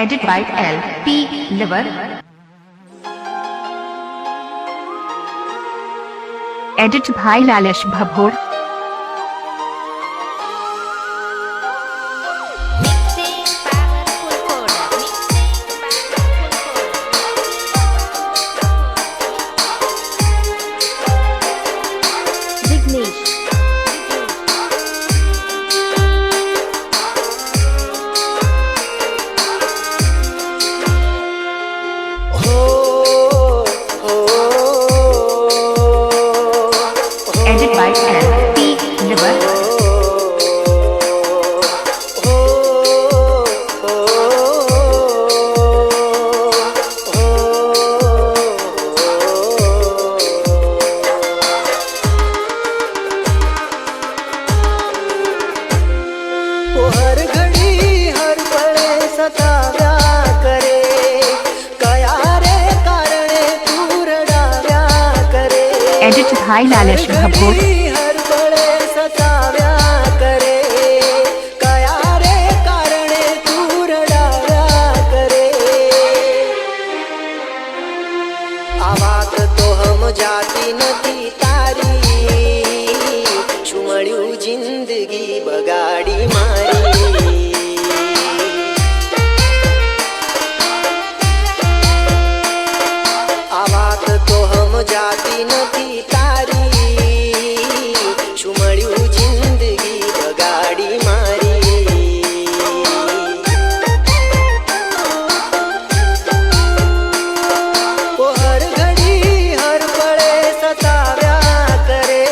Edit by L.P. Liver. Edit by Lalish Bhabhor. Edit by L.P. Liver. हर घड़ी हर पले सताव्या करे, कया रे कारणे तू रडाव्या करे. Edit by Lalish Bhabhor. हर पले सताव्या करे, कया रे कारणे तू रडाव्या करे. आ वात तो समजाती नथी तारी, શું મળ્યું જિંદગી બગાડી મારી. આ વાત તો સમજાતી નથી તારી, શું મળ્યું જિંદગી બગાડી મારી. ઓ હર ઘડી હર પળે સતાવ્યા કરે,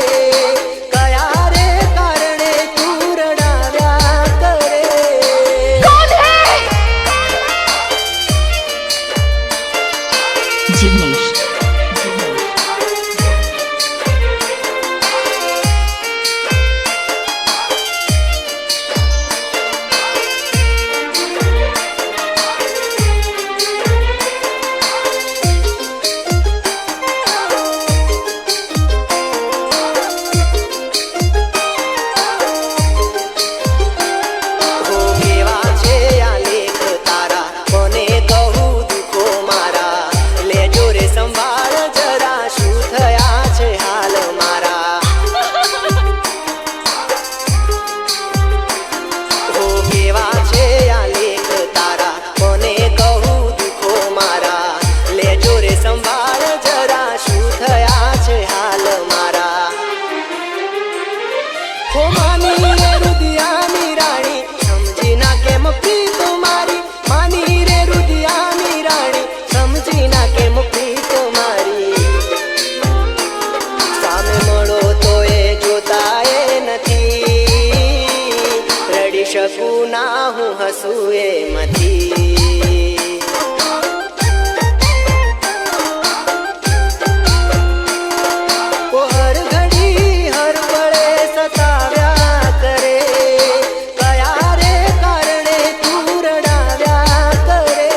કયા રે કારણે તું રડાવ્યા કરે. Jignesh. હો કેવા છે આ લેખ તારા, કોને કહું દુઃખો મારા. લેજો રે સંભાળ જરા, શું થયા છે હાલ મારા. હો કેવા છે આ લેખ તારા, કોને કહું દુઃખો મારા. લેજો રે સંભાળ જરા, શું થયા છે હાલ મારા. હો માની રે રુદિયાની રાણી, સમજી ના કેમ પ્રીત મારી. માની રે રુદિયાની રાણી, સમજી ના કેમ પ્રીત મારી. સામે મળો તો એ જોતા એ નથી, રડી શકું ના હું હસું એમાંથી. ઓ હર ઘડી હર પળે સતાવ્યા કરે, કયા રે કારણે તું રડાવ્યા કરે.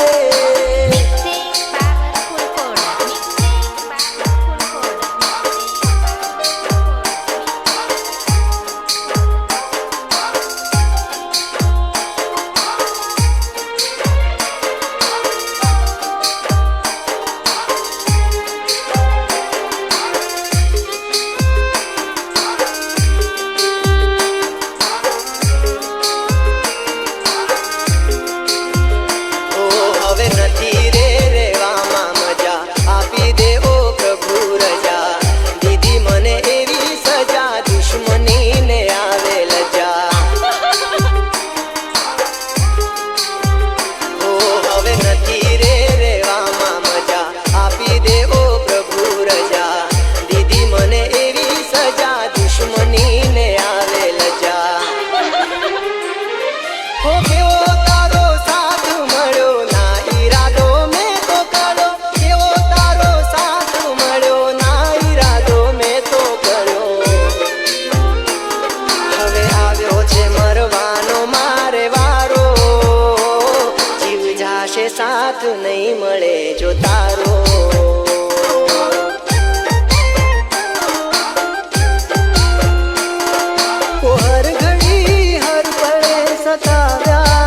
ઓ હવે નથી રે રેવામાં મજા, આપી દેવો પ્રભુ રજા. દીધી મને એવી સજા, દુશ્મનીને આવે લજા. ઓ હવે નથી રે રેવામાં મજા, આપી દેવો પ્રભુ રજા. દીધી મને એવી સજા, દુશ્મનીને આવે લજા. હો કેવો તારો સાથ મળ્યો, ના ઈરાદો મેં તો કર્યો. કેવો તારો સાથ મળ્યો, ના ઈરાદો મેં તો કર્યો. હવે આવ્યો છે મરવાનો મારે વારો, જીવ જાશે સાથ નહીં મળે જો તારો. ઓ હર ઘડી હર પળે સતાવ્યા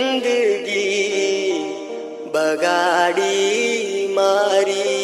જિંદગી બગાડી મારી